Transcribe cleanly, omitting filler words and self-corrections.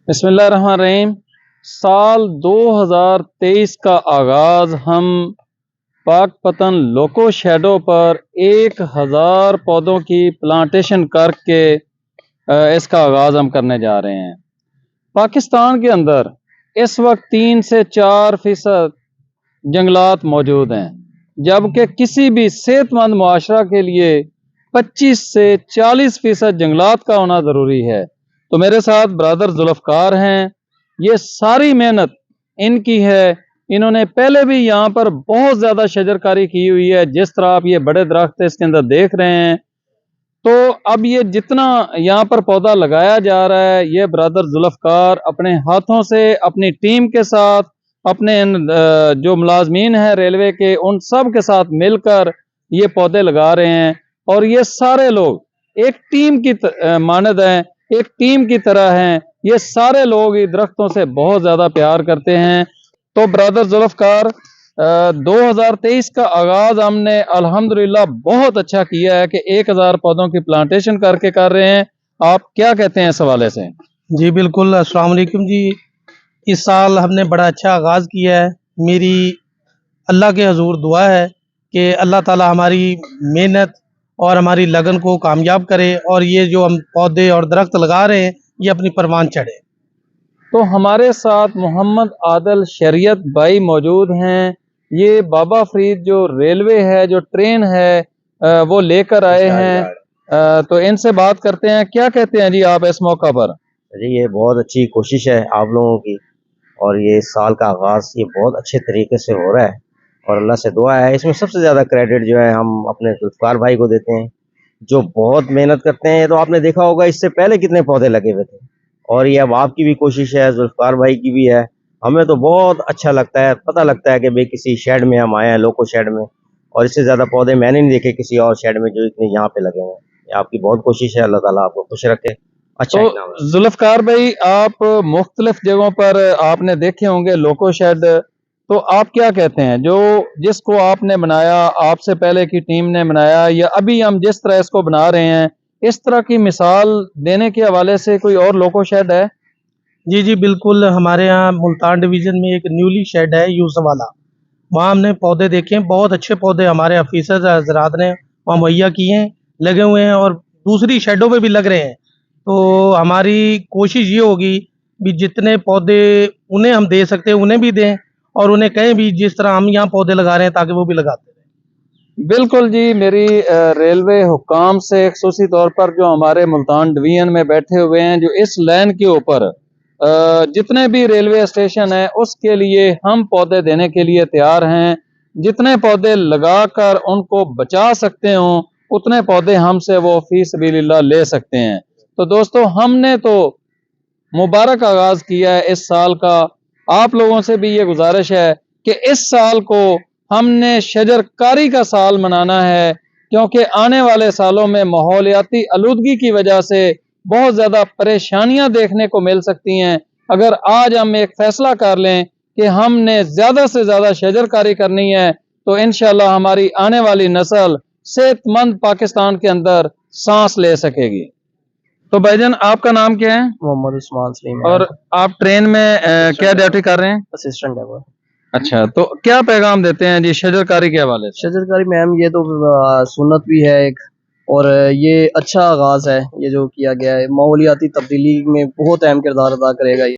बिस्मिल्लाहिर्रहमानिर्रहीम। साल 2023 का आगाज़ हम पाक पतन लोको शैडो पर 1000 पौधों की प्लांटेशन करके इसका आगाज़ हम करने जा रहे हैं। पाकिस्तान के अंदर इस वक्त 3 से 4% जंगलात मौजूद हैं, जबकि किसी भी सेहतमंद मुआशरा के लिए 25 से 40% जंगलात का होना ज़रूरी है। तो मेरे साथ ब्रदर जुल्फ़कार हैं। ये सारी मेहनत इनकी है। इन्होंने पहले भी यहाँ पर बहुत ज़्यादा शजरकारी की हुई है, जिस तरह आप ये बड़े दरख्त इसके अंदर देख रहे हैं। तो अब ये जितना यहाँ पर पौधा लगाया जा रहा है, ये ब्रदर जुल्फ़कार अपने हाथों से अपनी टीम के साथ, अपने जो मुलाजमीन हैं रेलवे के, उन सब के साथ मिलकर ये पौधे लगा रहे हैं। और ये सारे लोग एक टीम की मानद हैं, एक टीम की तरह हैं। ये सारे लोग ये दरख्तों से बहुत ज़्यादा प्यार करते हैं। तो ब्रदर जुल्फ़कार, 2023 का आगाज़ हमने अल्हम्दुलिल्लाह बहुत अच्छा किया है कि 1000 पौधों की प्लांटेशन करके कर रहे हैं। आप क्या कहते हैं इस हवाले से? जी बिल्कुल, अस्सलाम वालेकुम जी। इस साल हमने बड़ा अच्छा आगाज़ किया है। मेरी अल्लाह के हजूर दुआ है कि अल्लाह ताला हमारी मेहनत और हमारी लगन को कामयाब करे, और ये जो हम पौधे और दरख्त लगा रहे हैं ये अपनी परवान चढ़े। तो हमारे साथ मोहम्मद आदिल शरीयत भाई मौजूद हैं। ये बाबा फरीद जो रेलवे है, जो ट्रेन है, वो लेकर आए हैं। तो इनसे बात करते हैं। क्या कहते हैं जी आप इस मौका पर? जी ये बहुत अच्छी कोशिश है आप लोगों की, और ये साल का आगाज़ ये बहुत अच्छे तरीके से हो रहा है, और अल्लाह से दुआ है। इसमें सबसे ज़्यादा क्रेडिट जो है हम अपने जुल्फ़कार भाई को देते हैं, जो बहुत मेहनत करते हैं। तो आपने देखा होगा इससे पहले कितने पौधे लगे हुए थे, और ये अब आपकी भी कोशिश है, जुल्फ़कार भाई की भी है। हमें तो बहुत अच्छा लगता है, पता लगता है कि भाई किसी शेड में हम आए हैं, लोको शेड में, और इससे ज़्यादा पौधे मैंने नहीं देखे किसी और शेड में जो इतने यहाँ पे लगे हुए हैं। ये आपकी बहुत कोशिश है, अल्लाह ताला आपको खुश रखे। अच्छा तो जुल्फ़कार भाई, आप मुख्तलिफ जगहों पर आपने देखे होंगे लोको शेड, तो आप क्या कहते हैं जो जिसको आपने बनाया, आपसे पहले की टीम ने बनाया, या अभी हम जिस तरह इसको बना रहे हैं, इस तरह की मिसाल देने के हवाले से कोई और लोको शेड है? जी जी बिल्कुल, हमारे यहाँ मुल्तान डिवीज़न में एक न्यूली शेड है यूसुफ वाला, वहाँ हमने पौधे देखे हैं। बहुत अच्छे पौधे हमारे ऑफिसर्स हजरात ने वहाँ मुहैया किए हैं, लगे हुए हैं, और दूसरी शेडों में भी लग रहे हैं। तो हमारी कोशिश ये होगी भी जितने पौधे उन्हें हम दे सकते हैं उन्हें भी दें, और उन्हें कहें भी जिस तरह हम यहाँ पौधे लगा रहे हैं ताकि वो भी लगाते रहें। बिल्कुल जी। मेरी रेलवे हुकाम से ख़ुसूसी तौर पर जो हमारे मुल्तान डिवीज़न में बैठे हुए हैं, जो इस लाइन के ऊपर जितने भी रेलवे स्टेशन है, उसके लिए हम पौधे देने के लिए तैयार हैं। जितने पौधे लगाकर उनको बचा सकते हों, उतने पौधे हमसे वो फी सबीलिल्लाह ले सकते हैं। तो दोस्तों, हमने तो मुबारक आगाज़ किया है इस साल का। आप लोगों से भी ये गुजारिश है कि इस साल को हमने शजरकारी का साल मनाना है, क्योंकि आने वाले सालों में माहौलियाती आलूदगी की वजह से बहुत ज़्यादा परेशानियां देखने को मिल सकती हैं। अगर आज हम एक फैसला कर लें कि हमने ज़्यादा से ज़्यादा शजरकारी करनी है, तो इंशाअल्लाह हमारी आने वाली नस्ल सेहतमंद पाकिस्तान के अंदर सांस ले सकेगी। तो भाईजान, आपका नाम क्या है? मोहम्मद उस्मान सलीम। और आप ट्रेन में क्या ड्यूटी कर रहे हैं? Assistant driver. अच्छा, तो क्या पैगाम देते हैं जी शजरकारी के हवाले से? शजरकारी मैम, ये तो सुन्नत भी है एक, और ये अच्छा आगाज़ है ये जो किया गया है। माहौलियाती तब्दीली में बहुत अहम किरदार अदा करेगा ये।